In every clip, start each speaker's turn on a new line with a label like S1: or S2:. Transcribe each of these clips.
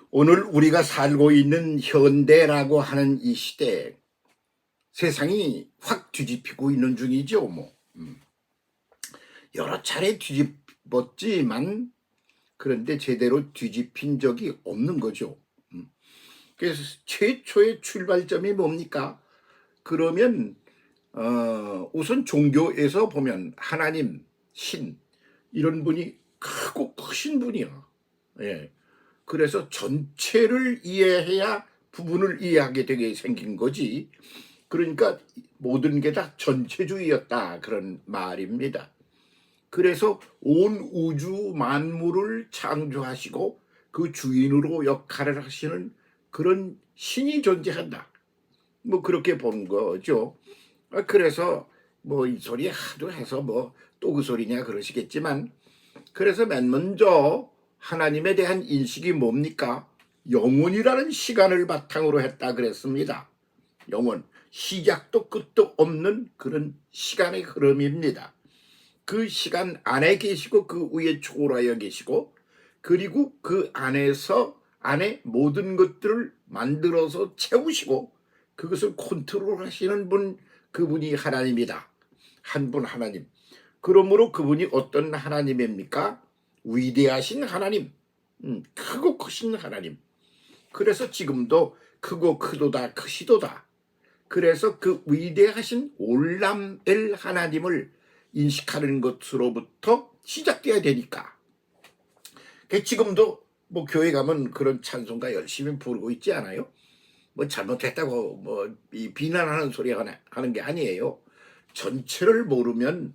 S1: 오늘 우리가 살고 있는 현대라고 하는 이 시대에 세상이 확 뒤집히고 있는 중이죠. 여러 차례 뒤집었지만 그런데 제대로 뒤집힌 적이 없는 거죠. 그래서 최초의 출발점이 뭡니까? 그러면 우선 종교에서 보면 하나님, 신 이런 분이 크고 크신 분이야. 예. 그래서 전체를 이해해야 부분을 이해하게 되게 생긴 거지. 그러니까 모든 게 다 전체주의였다 그런 말입니다. 그래서 온 우주 만물을 창조하시고 그 주인으로 역할을 하시는 그런 신이 존재한다. 뭐 그렇게 본 거죠. 그래서 뭐 이 소리 하도 해서 뭐 또 그 소리냐 그러시겠지만, 그래서 맨 먼저 하나님에 대한 인식이 뭡니까? 영원이라는 시간을 바탕으로 했다 그랬습니다. 영원, 시작도 끝도 없는 그런 시간의 흐름입니다. 그 시간 안에 계시고 그 위에 초월하여 계시고, 그리고 그 안에 모든 것들을 만들어서 채우시고 그것을 컨트롤하시는 분, 그분이 하나님이다. 한 분 하나님. 그러므로 그분이 어떤 하나님입니까? 위대하신 하나님, 크고 크신 하나님. 그래서 지금도 크고 크도다 크시도다. 그래서 그 위대하신 올람엘 하나님을 인식하는 것으로부터 시작돼야 되니까. 지금도 뭐 교회 가면 그런 찬송가 열심히 부르고 있지 않아요? 뭐 잘못했다고 뭐 비난하는 소리 하는 게 아니에요. 전체를 모르면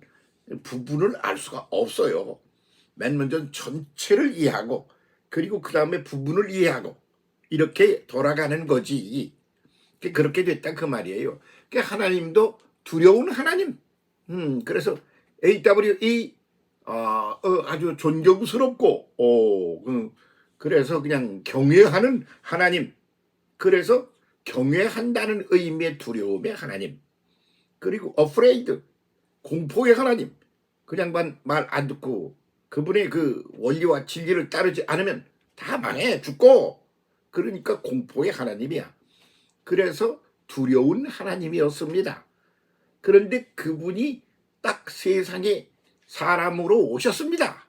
S1: 부분을 알 수가 없어요. 맨 먼저 전체를 이해하고 그리고 그 다음에 부분을 이해하고 이렇게 돌아가는 거지. 그렇게 됐다 그 말이에요. 하나님도 두려운 하나님. 그래서 AWE 아주 존경스럽고 그래서 그냥 경외하는 하나님. 그래서 경외한다는 의미의 두려움의 하나님. 그리고 afraid, 공포의 하나님. 그냥 말 안 듣고 그분의 그 원리와 진리를 따르지 않으면 다 망해 죽고. 그러니까 공포의 하나님이야. 그래서 두려운 하나님이었습니다. 그런데 그분이 딱 세상에 사람으로 오셨습니다.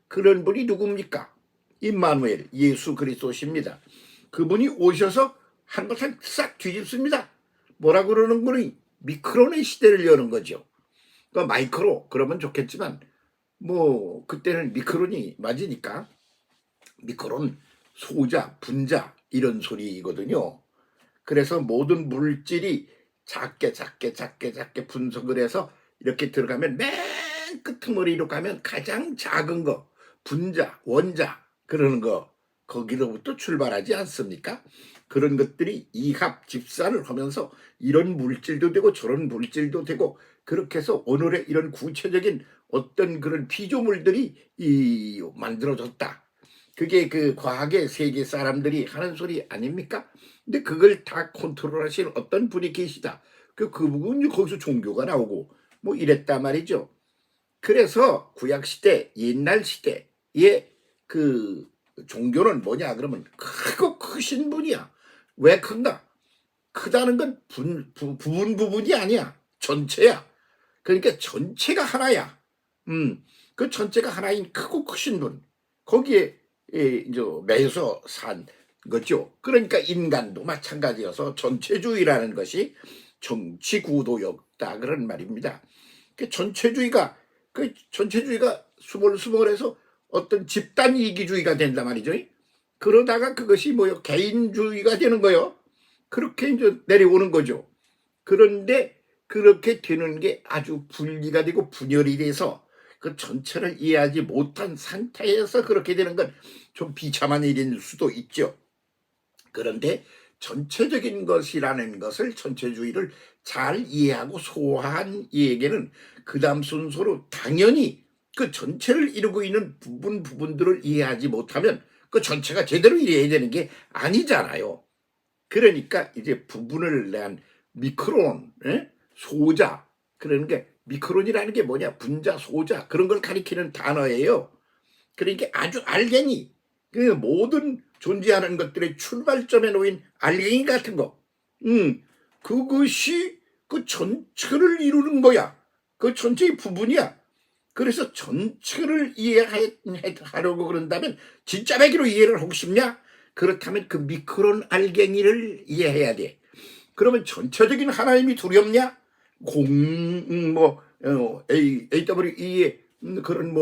S1: 그런 분이 누굽니까? 임마누엘, 예수 그리스도십니다. 그분이 오셔서 한바탕 싹 뒤집습니다. 뭐라 그러는 거니? 미크론의 시대를 여는 거죠. 그러니까 마이크로 그러면 좋겠지만 뭐 그때는 미크론이 맞으니까 미크론, 소자, 분자 이런 소리거든요. 그래서 모든 물질이 작게 분석을 해서 이렇게 들어가면 맨 끄트머리로 가면 가장 작은 거, 분자, 원자 그러는 거, 거기로부터 출발하지 않습니까? 그런 것들이 이합 집산을 하면서 이런 물질도 되고 저런 물질도 되고 그렇게 해서 오늘의 이런 구체적인 어떤 그런 피조물들이 만들어졌다. 그게 그 과학의 세계 사람들이 하는 소리 아닙니까? 근데 그걸 다 컨트롤하시는 어떤 분이 계시다. 그 부분이 거기서 종교가 나오고 뭐 이랬단 말이죠. 그래서 구약시대, 옛날 시대의 그 종교는 뭐냐 그러면 크고 크신 분이야. 왜 큰가? 크다는 건 부분이 아니야. 전체야. 그러니까 전체가 하나야. 그 전체가 하나인 크고 크신 분. 거기에 이제 매여서 산 거죠. 그러니까 인간도 마찬가지여서 전체주의라는 것이 정치구도였다 그런 말입니다. 전체주의가 수몰수몰해서 어떤 집단 이기주의가 된단 말이죠. 그러다가 그것이 뭐요? 개인주의가 되는 거요. 그렇게 이제 내려오는 거죠. 그런데 그렇게 되는 게 아주 분리가 되고 분열이 돼서 그 전체를 이해하지 못한 상태에서 그렇게 되는 건 좀 비참한 일일 수도 있죠. 그런데 전체적인 것이라는 것을, 전체주의를 잘 이해하고 소화한 이에게는 그 다음 순서로 당연히 그 전체를 이루고 있는 부분들을 이해하지 못하면 그 전체가 제대로 이해해야 되는 게 아니잖아요. 그러니까 이제 부분을 내한 미크론, 소자, 그러는 게 미크론이라는 게 뭐냐? 분자, 소자 그런 걸 가리키는 단어예요. 그러니까 아주 알갱이, 그 모든 존재하는 것들의 출발점에 놓인 알갱이 같은 거, 그것이 그 전체를 이루는 거야. 그 전체의 부분이야. 그래서 전체를 이해하려고 그런다면 진짜 배기로 이해를 하고 싶냐? 그렇다면 그 미크론 알갱이를 이해해야 돼. 그러면 전체적인 하나님이 두렵냐? AWE의 그런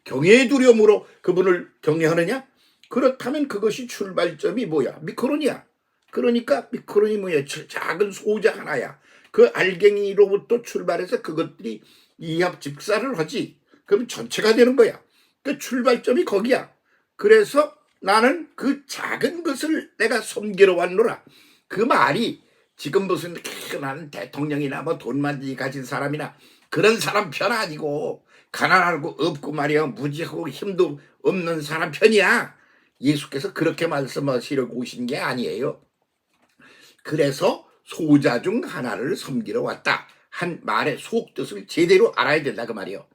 S1: 경외의 두려움으로 그분을 경외하느냐? 그렇다면 그것이 출발점이 뭐야? 미크론이야. 그러니까 미크론이 뭐야? 작은 소자 하나야. 그 알갱이로부터 출발해서 그것들이 이합 집사를 하지. 그럼 전체가 되는 거야. 그 출발점이 거기야. 그래서 나는 그 작은 것을 내가 섬기러 왔노라. 그 말이 지금 무슨 나는 대통령이나 뭐 돈 많이 가진 사람이나 그런 사람 편 아니고 가난하고 없고 말이야 무지하고 힘도 없는 사람 편이야. 예수께서 그렇게 말씀하시려고 오신 게 아니에요. 그래서 소자 중 하나를 섬기러 왔다 한 말의 속뜻을 제대로 알아야 된다 그 말이에요.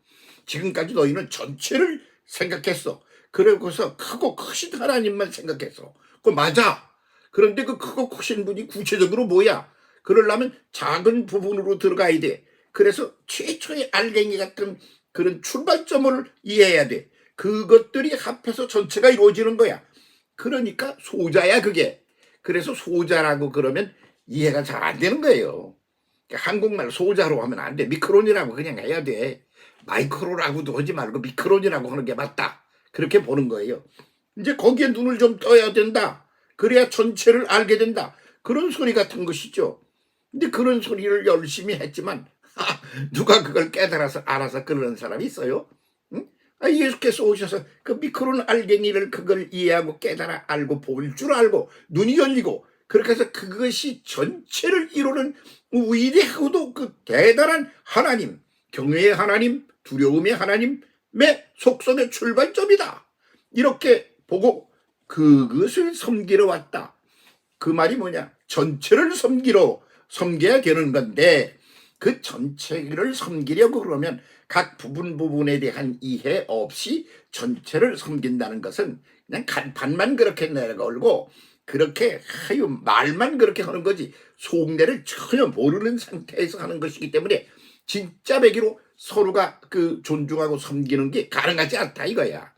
S1: 지금까지 너희는 전체를 생각했어. 그러고서 크고 크신 하나님만 생각했어. 그거 맞아. 그런데 그 크고 크신 분이 구체적으로 뭐야? 그러려면 작은 부분으로 들어가야 돼. 그래서 최초의 알갱이 같은 그런 출발점을 이해해야 돼. 그것들이 합해서 전체가 이루어지는 거야. 그러니까 소자야 그게. 그래서 소자라고 그러면 이해가 잘 안 되는 거예요. 한국말 소자로 하면 안 돼. 미크론이라고 그냥 해야 돼. 마이크로라고도 하지 말고 미크론이라고 하는 게 맞다. 그렇게 보는 거예요. 이제 거기에 눈을 좀 떠야 된다. 그래야 전체를 알게 된다. 그런 소리 같은 것이죠. 근데 그런 소리를 열심히 했지만 누가 그걸 깨달아서 알아서 그러는 사람이 있어요? 응? 예수께서 오셔서 그 미크론 알갱이를 그걸 이해하고 깨달아 알고 볼 줄 알고 눈이 열리고 그렇게 해서 그것이 전체를 이루는 위대하고도 그 대단한 하나님, 경외의 하나님, 두려움의 하나님의 속성의 출발점이다. 이렇게 보고 그것을 섬기러 왔다. 그 말이 뭐냐? 전체를 섬겨야 되는 건데 그 전체를 섬기려고 그러면 각 부분에 대한 이해 없이 전체를 섬긴다는 것은 그냥 간판만 그렇게 내걸고 그렇게 말만 그렇게 하는 거지 속내를 전혀 모르는 상태에서 하는 것이기 때문에 진짜 배기로 서로가 그 존중하고 섬기는 게 가능하지 않다 이거야.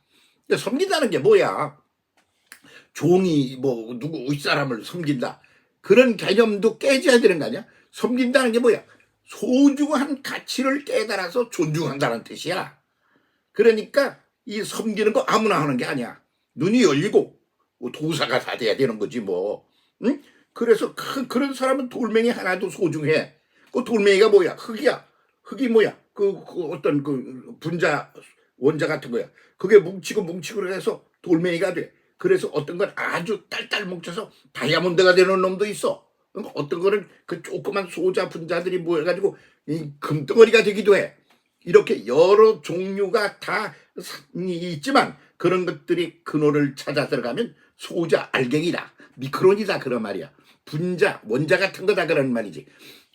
S1: 섬긴다는 게 뭐야? 종이 누구 윗사람을 섬긴다. 그런 개념도 깨져야 되는 거 아니야? 섬긴다는 게 뭐야? 소중한 가치를 깨달아서 존중한다는 뜻이야. 그러니까 이 섬기는 거 아무나 하는 게 아니야. 눈이 열리고 도사가 다 돼야 되는 거지 뭐. 응? 그래서 그런 사람은 돌멩이 하나도 소중해. 그 돌멩이가 뭐야? 흙이야. 흙이 뭐야? 어떤 분자 원자 같은 거야. 그게 뭉치고 해서 돌멩이가 돼. 그래서 어떤 건 아주 딸딸 뭉쳐서 다이아몬드가 되는 놈도 있어. 어떤 거는 그 조그만 소자 분자들이 모여가지고 이 금덩어리가 되기도 해. 이렇게 여러 종류가 다 있지만 그런 것들이 근원을 찾아 들어가면 소자 알갱이다. 미크론이다 그런 말이야. 분자, 원자 같은 거다 그런 말이지.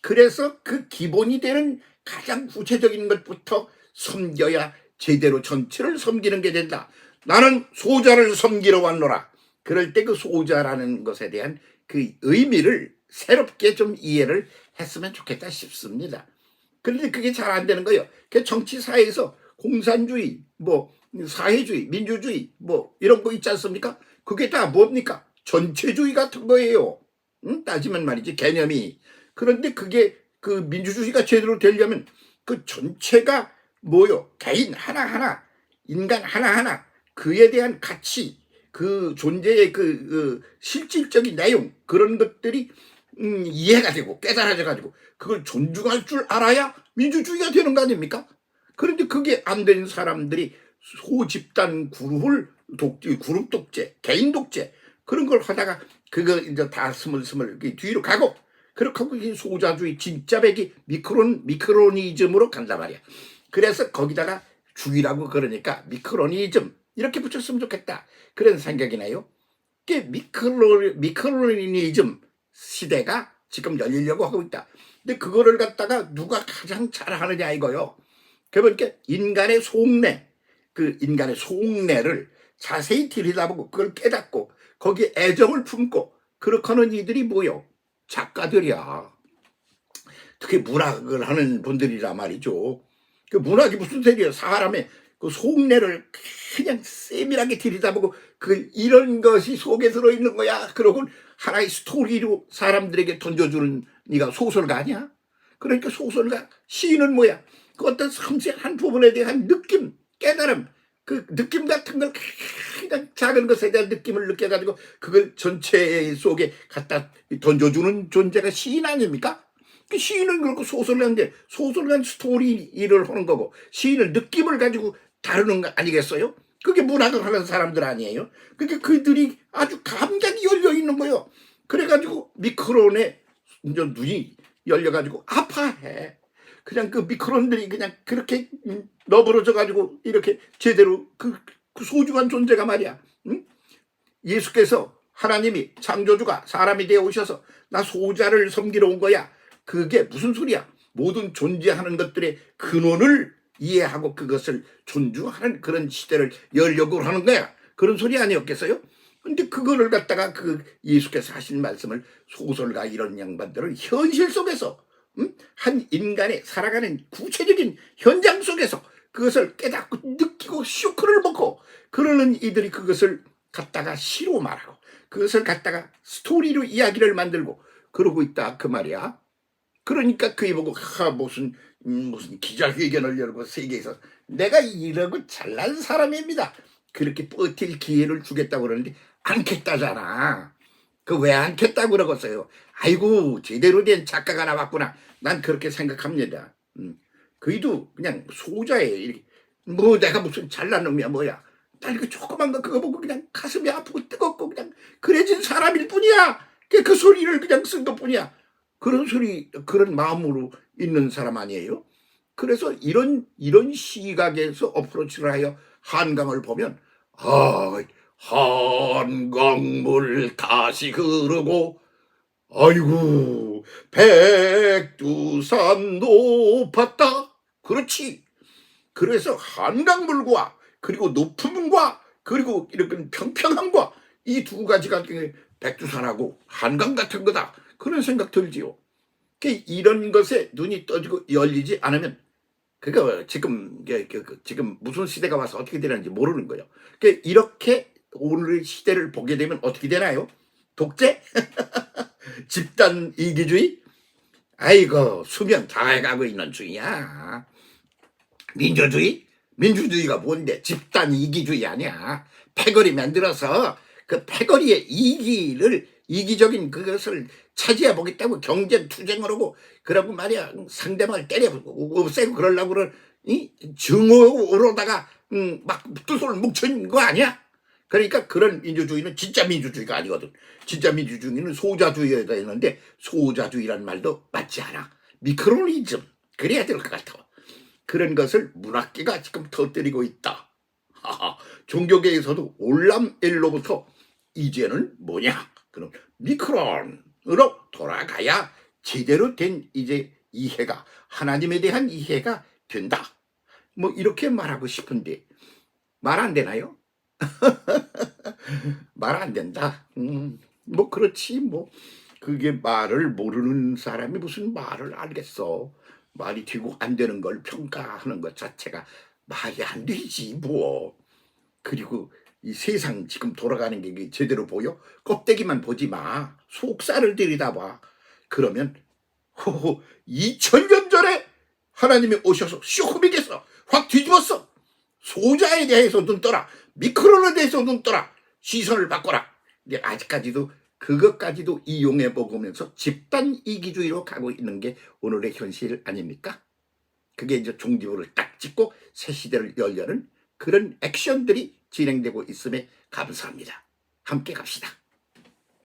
S1: 그래서 그 기본이 되는 가장 구체적인 것부터 섬겨야 제대로 전체를 섬기는 게 된다. 나는 소자를 섬기러 왔노라. 그럴 때 그 소자라는 것에 대한 그 의미를 새롭게 좀 이해를 했으면 좋겠다 싶습니다. 그런데 그게 잘 안 되는 거예요. 그 정치사회에서 공산주의, 사회주의, 민주주의, 이런 거 있지 않습니까? 그게 다 뭡니까? 전체주의 같은 거예요. 따지면 말이지, 개념이. 그런데 그게 그 민주주의가 제대로 되려면 그 전체가 뭐요? 개인 하나하나, 인간 하나하나, 그에 대한 가치, 그 존재의 그 실질적인 내용, 그런 것들이 이해가 되고 깨달아져 가지고 그걸 존중할 줄 알아야 민주주의가 되는 거 아닙니까? 그런데 그게 안 되는 사람들이 소집단 그룹 독재, 개인 독재 그런 걸 하다가 그거 이제 다 스물스물 뒤로 가고 그렇게 하고 소자주의 진짜 백이 미크로니즘으로 간단 말이야. 그래서 거기다가 주의라고 그러니까 미크로니즘 이렇게 붙였으면 좋겠다. 그런 생각이 나요. 이게 미크로니즘 시대가 지금 열리려고 하고 있다. 근데 그거를 갖다가 누가 가장 잘하느냐 이거요. 그러니까 인간의 속내, 그 인간의 속내를 자세히 들여다보고 그걸 깨닫고 거기에 애정을 품고 그렇게 하는 이들이 뭐요? 작가들이야. 특히 문학을 하는 분들이라 말이죠. 그 문학이 무슨 소리예요? 사람의 그 속내를 그냥 세밀하게 들여다보고 그 이런 것이 속에 들어있는 거야. 그러고 하나의 스토리로 사람들에게 던져주는 네가 소설가 아니야? 그러니까 소설가, 시인은 뭐야? 그 어떤 섬세한 부분에 대한 느낌, 깨달음, 그 느낌 같은 걸 그냥 작은 것에 대한 느낌을 느껴가지고 그걸 전체 속에 갖다 던져주는 존재가 시인 아닙니까? 그 시인은 그렇고 소설가인데 소설가는 스토리 일을 하는 거고 시인은 느낌을 가지고 다루는 거 아니겠어요? 그게 문학을 하는 사람들 아니에요? 그러니까 그들이 아주 감각이 열려 있는 거예요. 그래가지고 미크론에 이제 눈이 열려가지고 아파해. 그냥 그 미크론들이 그냥 그렇게 너부러져가지고 이렇게 제대로 그 소중한 존재가 말이야. 응? 예수께서 하나님이 창조주가 사람이 되어 오셔서 나 소자를 섬기러 온 거야. 그게 무슨 소리야? 모든 존재하는 것들의 근원을 이해하고 그것을 존중하는 그런 시대를 열려고 하는 거야. 그런 소리 아니었겠어요? 근데 그거를 갖다가 그 예수께서 하신 말씀을 소설가 이런 양반들은 현실 속에서 한 인간의 살아가는 구체적인 현장 속에서 그것을 깨닫고 느끼고 쇼크를 먹고 그러는 이들이 그것을 갖다가 시로 말하고 그것을 갖다가 스토리로 이야기를 만들고 그러고 있다 그 말이야. 그러니까 그이 보고 무슨 기자회견을 열고 세계에서 내가 이러고 잘난 사람입니다. 그렇게 버틸 기회를 주겠다고 그러는데 않겠다잖아. 그 왜 않겠다고 그러겠어요. 아이고 제대로 된 작가가 나왔구나. 난 그렇게 생각합니다. 그이도 그냥 소자에 뭐 내가 무슨 잘난 놈이야 뭐야. 난 이거 조그만 거 그거 보고 그냥 가슴이 아프고 뜨겁고 그냥 그래진 사람일 뿐이야. 그 소리를 그냥 쓴 것뿐이야. 그런 소리 그런 마음으로 있는 사람 아니에요? 그래서 이런 시각에서 어프로치를 하여 한강을 보면 한강물 다시 흐르고 아이고 백두산 높았다. 그렇지. 그래서 한강물과 그리고 높음과 그리고 이렇게 평평함과 이 두 가지가 백두산하고 한강 같은 거다. 그런 생각 들지요. 이런 것에 눈이 떠지고 열리지 않으면 그거 지금 지금 무슨 시대가 와서 어떻게 되는지 모르는 거예요. 이렇게 오늘 시대를 보게 되면 어떻게 되나요? 독재? 집단 이기주의? 아이고 수명 다해가고 있는 중이야. 민주주의? 민주주의가 뭔데? 집단 이기주의 아니야. 패거리 만들어서 그 패거리의 이기적인 그것을 차지해 보겠다고 경쟁 투쟁을 하고 그러고 말이야 상대방을 때려 없애고 그러려고 그런 증오로다가 막 뚜솔 뭉친 거 아니야? 그러니까 그런 민주주의는 진짜 민주주의가 아니거든. 진짜 민주주의는 소자주의가 있는데 소자주의란 말도 맞지 않아. 미크로니즘 그래야 될 것 같아. 그런 것을 문학계가 지금 터뜨리고 있다. 종교계에서도 올람엘로부터 이제는 뭐냐? 그럼 미크론으로 돌아가야 제대로 된 이제 이해가 하나님에 대한 이해가 된다. 뭐 이렇게 말하고 싶은데 말 안 되나요? 말 안 된다. 뭐 그렇지 뭐 그게 말을 모르는 사람이 무슨 말을 알겠어. 말이 되고 안 되는 걸 평가하는 것 자체가 말이 안 되지 뭐. 그리고 이 세상 지금 돌아가는 게 제대로 보여? 껍데기만 보지 마. 속살을 들여다봐. 그러면 2000년 전에 하나님이 오셔서 쇼크빅에서 확 뒤집었어. 소자에 대해서 눈 떠라. 미크론에 대해서 눈 떠라. 시선을 바꿔라. 근데 아직까지도 그것까지도 이용해 먹으면서 집단 이기주의로 가고 있는 게 오늘의 현실 아닙니까? 그게 이제 종지부를 딱 찍고 새 시대를 열려는 그런 액션들이 진행되고 있음에 감사합니다. 함께 갑시다.